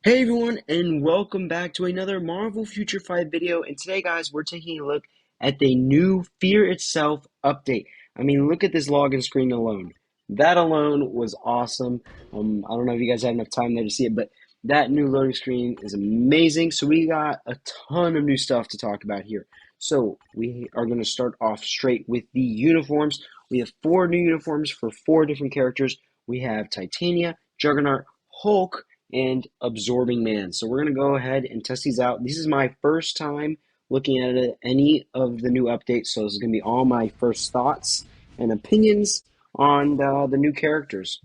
Hey everyone, and welcome back to another Marvel Future 5 video. And today, guys, we're taking a look at the new Fear Itself update. I mean, look at this login screen alone. That alone was awesome. I don't know if you guys had enough time there to see it, but that new loading screen is amazing. So we got a ton of new stuff to talk about here. So we are going to start off straight with the uniforms. We have 4 new uniforms for 4 different characters. We have Titania, Juggernaut, Hulk, and Absorbing Man. So we're going to go ahead and test these out. This is my first time looking at any of the new updates, so this is going to be all my first thoughts and opinions on the new characters.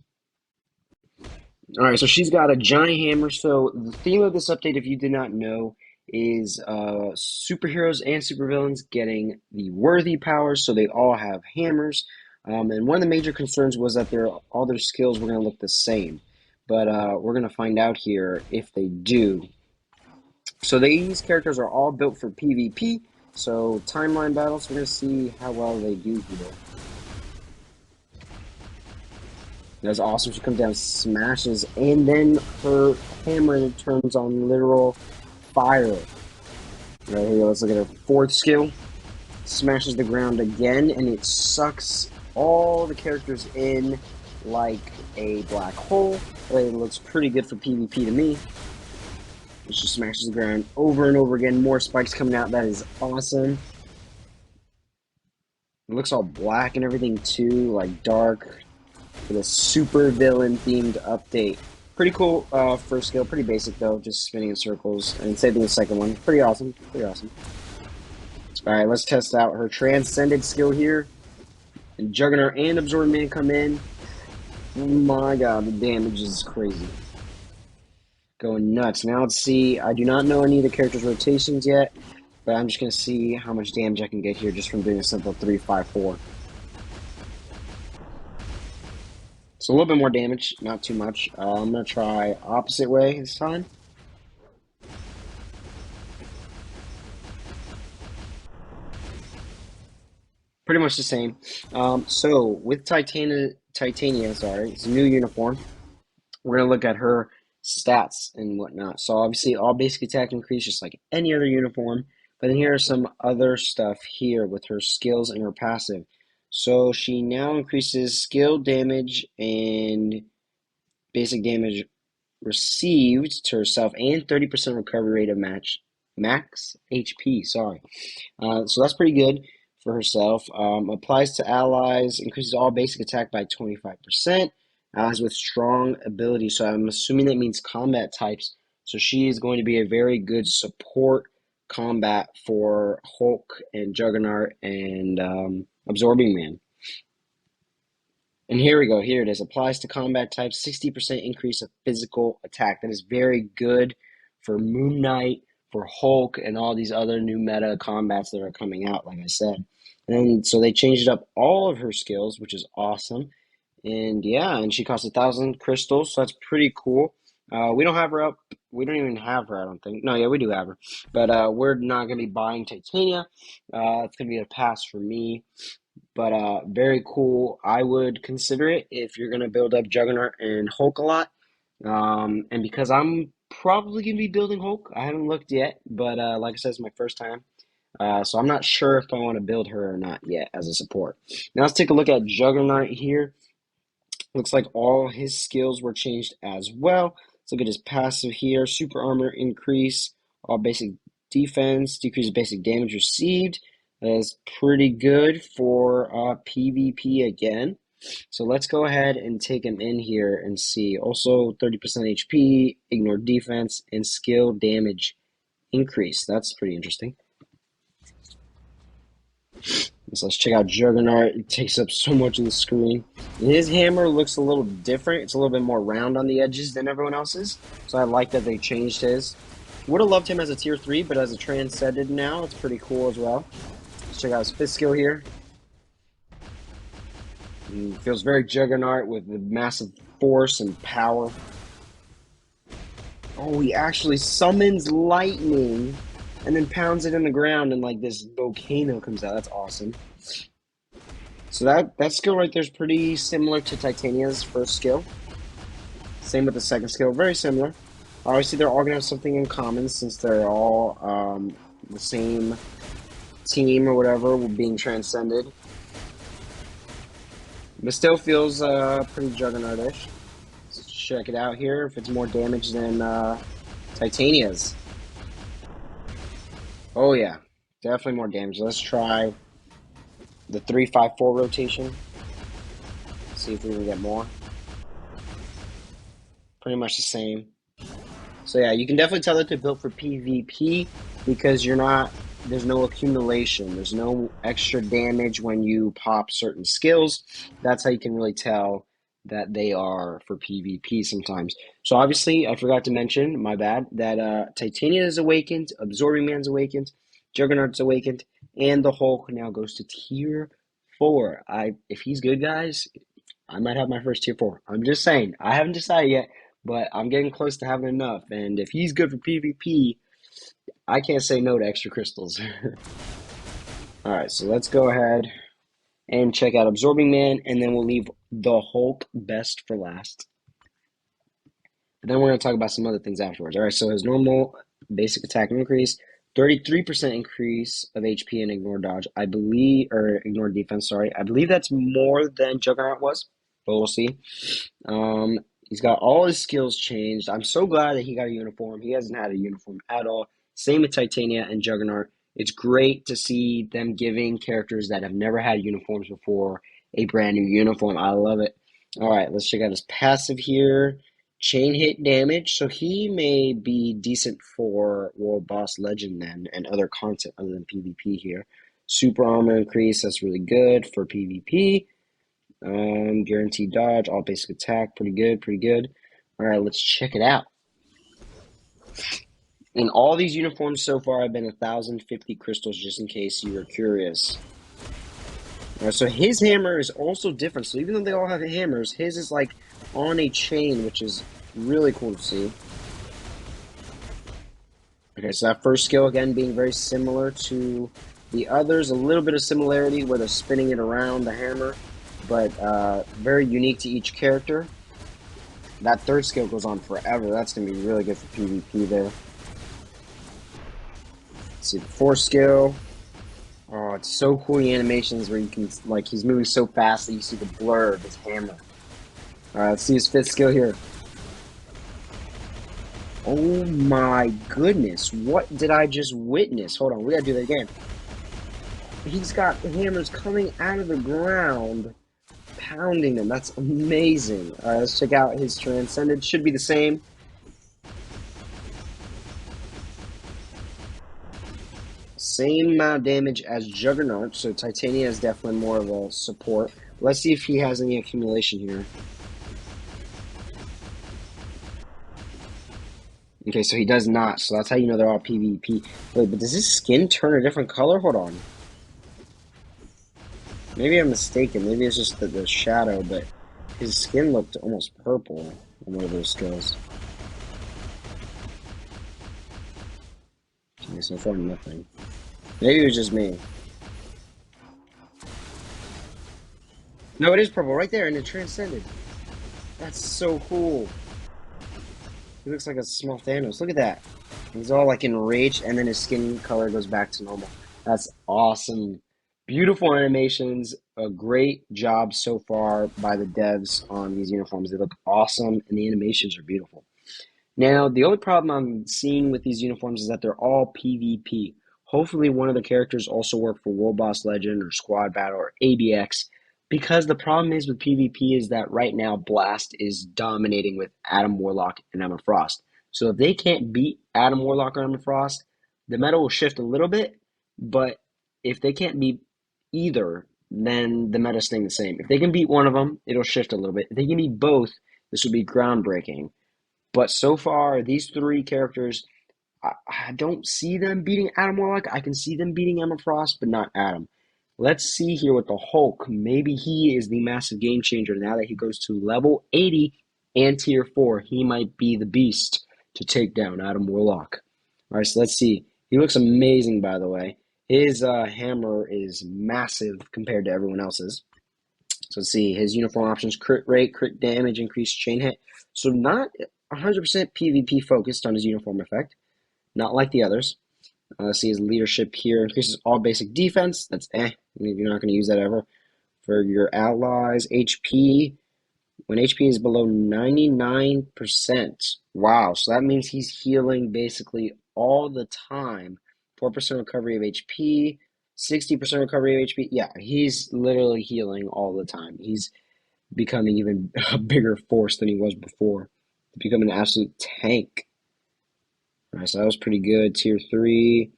All right, so she's got a giant hammer. So the theme of this update, if you did not know, is superheroes and supervillains getting the worthy powers, so they all have hammers. And one of the major concerns was that all their skills were going to look the same. But we're going to find out here if they do. So these characters are all built for PvP, so timeline battles, we're going to see how well they do here. That's awesome. She comes down, smashes, and then her hammer turns on literal fire. Right here, let's look at her fourth skill. Smashes the ground again, and it sucks all the characters in like a black hole. It looks pretty good for PvP to me. It just smashes the ground over and over again. More spikes coming out. That is awesome. It looks all black and everything too, like dark. For a super villain themed update. Pretty cool first skill, pretty basic though, just spinning in circles. And same thing the second one. Pretty awesome, pretty awesome. Alright, let's test out her transcended skill here. And Juggernaut and Absorbing Man come in. Oh my god, the damage is crazy. Going nuts. Now let's see. I do not know any of the characters' rotations yet, but I'm just going to see how much damage I can get here just from doing a simple 3-5-4. So a little bit more damage, not too much. I'm going to try opposite way this time. Pretty much the same. So with Titania, sorry, it's a new uniform. We're going to look at her stats and whatnot. So obviously all basic attack increase just like any other uniform. But then here are some other stuff here with her skills and her passive. So she now increases skill damage and basic damage received to herself and 30% recovery rate of max HP. Sorry. So that's pretty good for herself. Applies to allies, increases all basic attack by 25%. Allies with strong ability. So I'm assuming that means combat types. So she is going to be a very good support combat for Hulk and Juggernaut and Absorbing Man. And here we go. Here it is. Applies to combat types. 60% increase of physical attack. That is very good for Moon Knight, for Hulk, and all these other new meta combats that are coming out, like I said. And so they changed up all of her skills, which is awesome. And yeah, and she costs 1,000 crystals, so that's pretty cool. We don't have her up. We don't even have her, I don't think. No, yeah, we do have her. But we're not going to be buying Titania. It's going to be a pass for me. But very cool. I would consider it if you're gonna build up Juggernaut and Hulk a lot. And because I'm probably gonna be building Hulk, I haven't looked yet, but like I said, it's my first time. So I'm not sure if I want to build her or not yet as a support. Now let's take a look at Juggernaut here. Looks like all his skills were changed as well. Let's look at his passive here. Super armor increase, all basic defense, decreases basic damage received. That is pretty good for PvP again. So let's go ahead and take him in here and see. Also 30% HP, ignore defense, and skill damage increase. That's pretty interesting. So let's check out Juggernaut. It takes up so much of the screen. And his hammer looks a little different. It's a little bit more round on the edges than everyone else's. So I like that they changed his. Would have loved him as a tier 3, but as a transcended now, it's pretty cool as well. Let's check out his fifth skill here. Feels very Juggernaut with the massive force and power. Oh, he actually summons lightning and then pounds it in the ground and like this volcano comes out. That's awesome. So that skill right there is pretty similar to Titania's first skill. Same with the second skill, very similar. Obviously, they're all gonna have something in common since they're all the same team or whatever, being transcended. But still feels pretty Juggernaut-ish. Let's check it out here. If it's more damage than Titania's. Oh yeah, definitely more damage. Let's try the 3-5-4 rotation. See if we can get more. Pretty much the same. So yeah, you can definitely tell that they're built for PvP because there's no accumulation. There's no extra damage when you pop certain skills. That's how you can really tell that they are for PvP sometimes. So obviously, I forgot to mention, my bad, that Titania is awakened, Absorbing Man's awakened, Juggernaut's awakened, and the Hulk now goes to tier 4. If he's good, guys, I might have my first tier 4. I'm just saying. I haven't decided yet, but I'm getting close to having enough. And if he's good for PvP, I can't say no to extra crystals. Alright, so let's go ahead and check out Absorbing Man, and then we'll leave the Hulk best for last. But then we're going to talk about some other things afterwards. Alright, so his normal basic attack increase, 33% increase of HP and ignore dodge. I believe, or ignore defense, sorry. I believe that's more than Juggernaut was, but we'll see. He's got all his skills changed. I'm so glad that he got a uniform. He hasn't had a uniform at all. Same with Titania and Juggernaut. It's great to see them giving characters that have never had uniforms before a brand new uniform. I love it. All right, let's check out his passive here. Chain hit damage. So he may be decent for World Boss Legend then and other content other than PvP here. Super armor increase. That's really good for PvP. Guaranteed dodge, all basic attack, pretty good, pretty good. All right, let's check it out. In all these uniforms so far, I've been 1,050 crystals, just in case you were curious. All right, so his hammer is also different. So even though they all have hammers, his is like on a chain, which is really cool to see. Okay, so that first skill, again, being very similar to the others. A little bit of similarity where they're spinning it around the hammer, but very unique to each character. That third skill goes on forever. That's going to be really good for PvP there. Let's see the fourth skill. Oh, it's so cool, the animations where you can, like, he's moving so fast that you see the blur of his hammer. Alright, let's see his fifth skill here. Oh my goodness, what did I just witness? Hold on, we gotta do that again. He's got hammers coming out of the ground, pounding them. That's amazing. Alright, let's check out his Transcended. Should be the same. Same amount of damage as Juggernaut, so Titania is definitely more of a support. Let's see if he has any accumulation here. Okay, so he does not, so that's how you know they're all PvP. Wait, but does his skin turn a different color? Hold on. Maybe I'm mistaken. Maybe it's just the shadow, but his skin looked almost purple on one of those skills. Okay, so far nothing. Maybe it was just me. No, it is purple right there, and it transcended. That's so cool. He looks like a small Thanos. Look at that. He's all like enraged, and then his skin color goes back to normal. That's awesome. Beautiful animations. A great job so far by the devs on these uniforms. They look awesome, and the animations are beautiful. Now, the only problem I'm seeing with these uniforms is that they're all PvP. Hopefully, one of the characters also work for World Boss Legend or Squad Battle or ABX. Because the problem is with PvP is that right now Blast is dominating with Adam Warlock and Emma Frost. So if they can't beat Adam Warlock or Emma Frost, the meta will shift a little bit. But if they can't beat either, then the meta's staying the same. If they can beat one of them, it'll shift a little bit. If they can beat both, this would be groundbreaking. But so far, these three characters, I don't see them beating Adam Warlock. I can see them beating Emma Frost, but not Adam. Let's see here with the Hulk. Maybe he is the massive game changer now that he goes to level 80 and tier 4. He might be the beast to take down Adam Warlock. All right, so let's see. He looks amazing, by the way. His hammer is massive compared to everyone else's. So let's see. His uniform options, crit rate, crit damage, increased chain hit. So not 100% PvP focused on his uniform effect, not like the others. See his leadership here increases all basic defense. That's you're not going to use that ever. For your allies, HP, when HP is below 99%. Wow, so that means he's healing basically all the time. 4% recovery of HP, 60% recovery of HP. Yeah, he's literally healing all the time. He's becoming even a bigger force than he was before. Become an absolute tank. All right, so that was pretty good. Tier 3.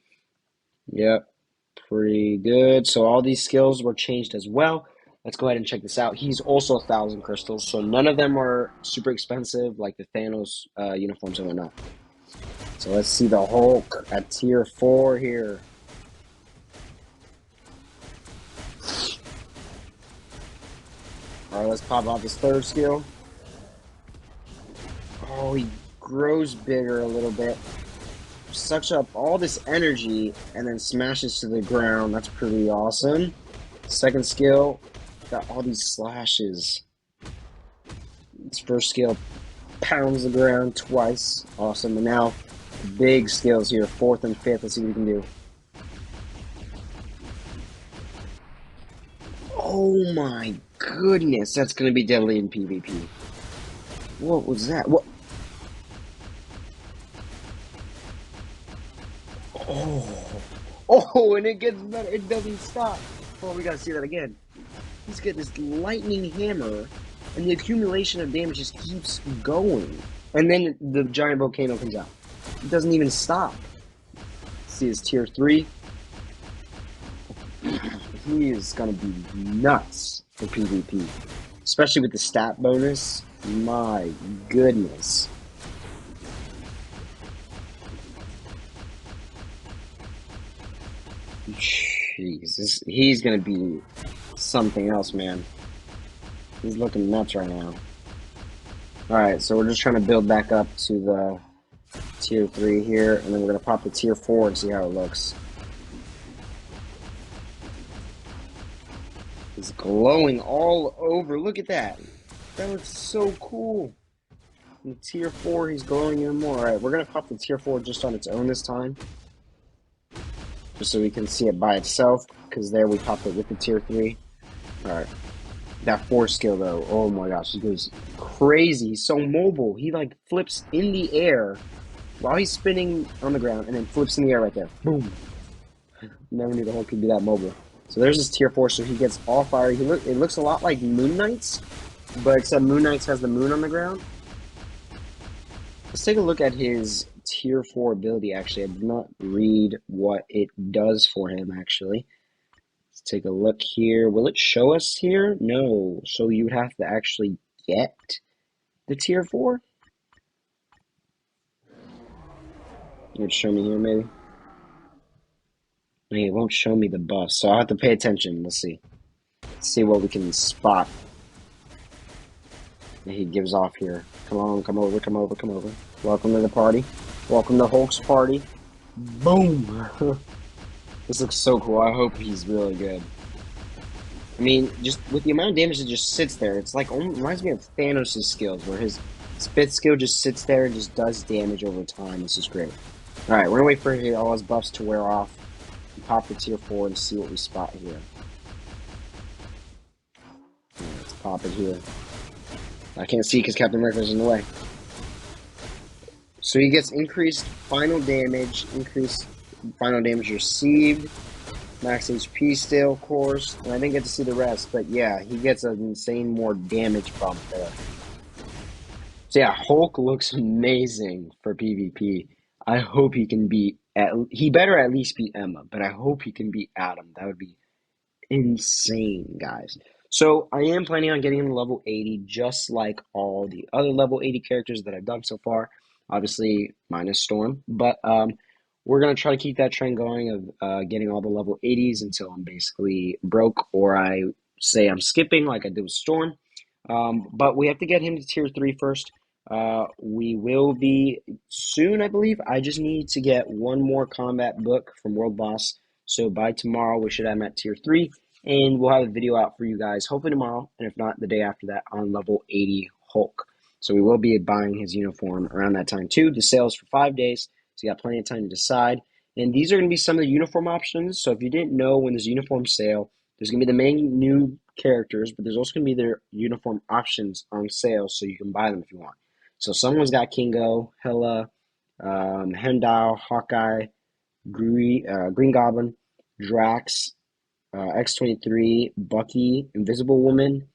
Yep, pretty good. So all these skills were changed as well. Let's go ahead and check this out. He's also 1,000 crystals, so none of them are super expensive like the Thanos uniforms and whatnot. So let's see the Hulk at tier 4 here. All right, let's pop off his third skill. Oh, he grows bigger a little bit. Sucks up all this energy and then smashes to the ground. That's pretty awesome. Second skill, got all these slashes. His first skill pounds the ground twice. Awesome. And now big skills here, fourth and fifth. Let's see what we can do. Oh my goodness, that's gonna be deadly in PvP. What was that? What? Oh, oh, and it gets better. It doesn't stop. Oh, we gotta see that again. He's getting this lightning hammer, and the accumulation of damage just keeps going. And then the giant volcano comes out. It doesn't even stop. See his tier 3. He is gonna be nuts for PvP, especially with the stat bonus. My goodness. Jeez, he's gonna be something else, man. He's looking nuts right now. Alright, so we're just trying to build back up to the tier 3 here, and then we're gonna pop the tier 4 and see how it looks. He's glowing all over. Look at that. That looks so cool. In tier 4, he's glowing even more. Alright, we're gonna pop the tier 4 just on its own this time, just so we can see it by itself, because there we popped it with the tier 3. Alright. That 4 skill though, oh my gosh, he goes crazy. He's so mobile. He like flips in the air while he's spinning on the ground and then flips in the air right there. Boom. Never knew the Hulk could be that mobile. So there's his tier 4, so he gets all fire. It looks a lot like Moon Knight's, but except Moon Knight's has the moon on the ground. Let's take a look at his tier 4 ability, actually. I did not read what it does for him, actually. Let's take a look here. Will it show us here? No. So you would have to actually get the tier 4? It would show me here, maybe. It won't show me the buff, so I'll have to pay attention. Let's see. Let's see what we can spot that he gives off here. Come on, come over, come over, come over. Welcome to the party. Welcome to Hulk's party. Boom! This looks so cool. I hope he's really good. I mean, just with the amount of damage that just sits there, it's like, reminds me of Thanos' skills, where his fifth skill just sits there and just does damage over time. This is great. Alright, we're gonna wait for all his buffs to wear off. Pop the tier 4 and see what we spot here. Let's pop it here. I can't see because Captain America's in the way. So he gets increased final damage, increased final damage received, max HP still, of course, and I didn't get to see the rest, but yeah, he gets an insane more damage bump there. So yeah, Hulk looks amazing for PvP. I hope he can beat, he better at least beat Emma, but I hope he can beat Adam. That would be insane, guys. So I am planning on getting him to level 80, just like all the other level 80 characters that I've done so far. Obviously, minus Storm, but we're gonna try to keep that trend going of getting all the level 80s until I'm basically broke, or I say I'm skipping, like I did with Storm. But we have to get him to tier 3 first. We will be soon, I believe. I just need to get one more combat book from World Boss. So by tomorrow, we should have him at tier 3. And we'll have a video out for you guys, hopefully tomorrow. And if not, the day after that on level 80 Hulk. So we will be buying his uniform around that time too. The sale's for 5 days, so you got plenty of time to decide. And these are going to be some of the uniform options. So if you didn't know, when there's a uniform sale, there's going to be the main new characters, but there's also going to be their uniform options on sale, so you can buy them if you want. So someone's got Kingo, Hela, Heimdall, Hawkeye, Green Goblin, Drax, X-23, Bucky, Invisible Woman,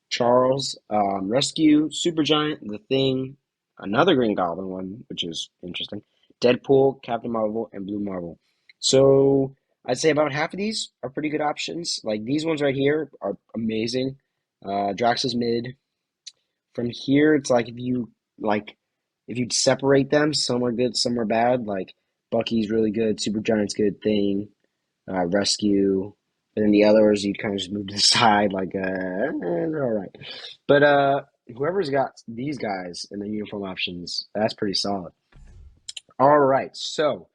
Charles, Rescue, Supergiant, The Thing, another Green Goblin one, which is interesting, Deadpool, Captain Marvel, and Blue Marvel. So I'd say about half of these are pretty good options. Like these ones right here are amazing. Drax is mid. From here, it's like if you separate them, some are good, some are bad. Like Bucky's really good, Supergiant's good, Thing, Rescue. And then the others you kind of just move to the side, like they're all right. But whoever's got these guys in the uniform options, that's pretty solid. All right, so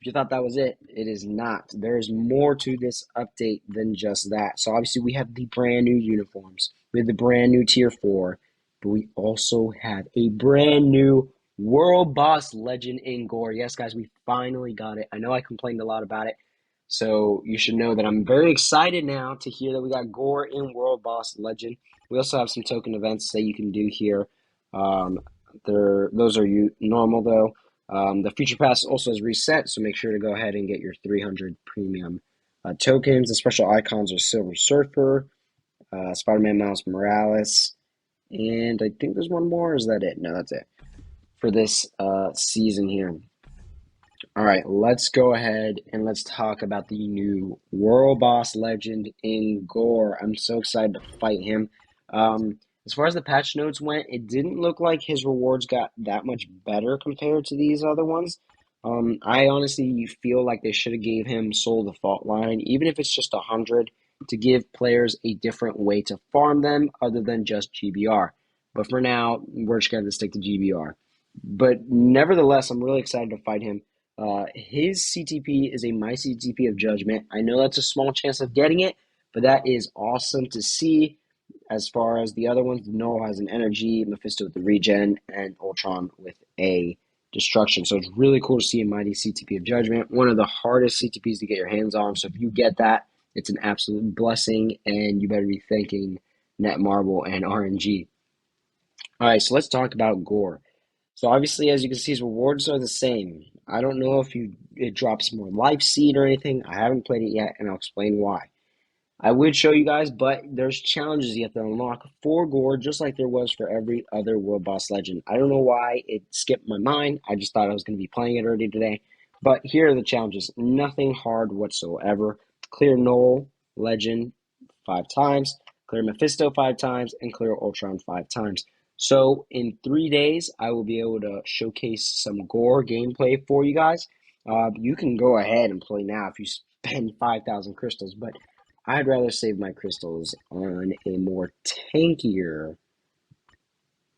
if you thought that was it, it is not. There's more to this update than just that. So obviously we have the brand new uniforms. We have the brand new Tier 4, but we also have a brand new World Boss Legend in Gorr. Yes, guys, we finally got it. I know I complained a lot about it, so you should know that I'm very excited now to hear that we got Gorr in World Boss Legend. We also have some token events that you can do here. Um, those are normal though. The Future Pass also is reset, so make sure to go ahead and get your 300 premium tokens. The special icons are Silver Surfer, Spider-Man Miles Morales, and I think there's one more. Is that it? No, that's it for this season here. All right, let's go ahead and let's talk about the new World Boss Legend in Gorr. I'm so excited to fight him. As far as the patch notes went, it didn't look like his rewards got that much better compared to these other ones. I honestly feel like they should have gave him Soul the Fault Line, even if it's just 100, to give players a different way to farm them other than just GBR. But for now, we're just going to stick to GBR. But nevertheless, I'm really excited to fight him. His CTP is a My CTP of Judgment. I know that's a small chance of getting it, but that is awesome to see. As far as the other ones, Noel has an energy, Mephisto with the regen, and Ultron with a destruction. So it's really cool to see a mighty CTP of Judgment. One of the hardest CTPs to get your hands on. So if you get that, it's an absolute blessing, and you better be thanking Netmarble and RNG. All right, so let's talk about Gorr. So obviously, as you can see, his rewards are the same. I don't know if it drops more life seed or anything. I haven't played it yet, and I'll explain why. I would show you guys, but there's challenges you have to unlock for Gorr, just like there was for every other World Boss Legend. I don't know why it skipped my mind. I just thought I was going to be playing it already today. But here are the challenges. Nothing hard whatsoever. Clear Noel Legend 5 times, clear Mephisto 5 times, and clear Ultron 5 times. So in 3 days, I will be able to showcase some Gorr gameplay for you guys. You can go ahead and play now if you spend 5,000 crystals, but I'd rather save my crystals on a more tankier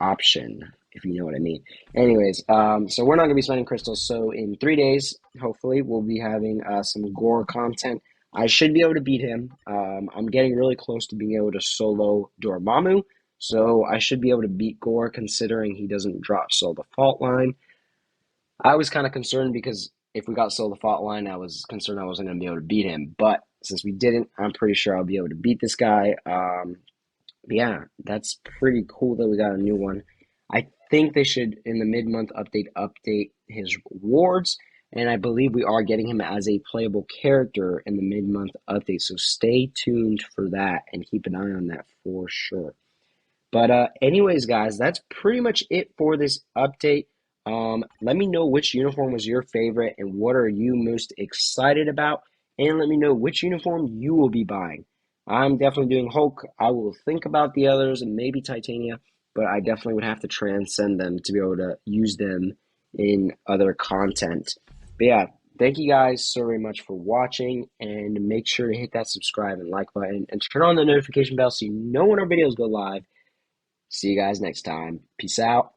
option, if you know what I mean. Anyways, so we're not going to be spending crystals. So in 3 days, hopefully, we'll be having some Gorr content. I should be able to beat him. I'm getting really close to being able to solo Dormammu. So I should be able to beat Gorr considering he doesn't drop Soul the Fault Line. I was kind of concerned because if we got Soul the Fault Line, I was concerned I wasn't going to be able to beat him. But since we didn't, I'm pretty sure I'll be able to beat this guy. Yeah, that's pretty cool that we got a new one. I think they should, in the mid-month update his rewards. And I believe we are getting him as a playable character in the mid-month update. So stay tuned for that and keep an eye on that for sure. But anyways, guys, that's pretty much it for this update. Let me know which uniform was your favorite and what are you most excited about. And let me know which uniform you will be buying. I'm definitely doing Hulk. I will think about the others and maybe Titania, but I definitely would have to transcend them to be able to use them in other content. But yeah, thank you guys so very much for watching, and make sure to hit that subscribe and like button and turn on the notification bell so you know when our videos go live. See you guys next time. Peace out.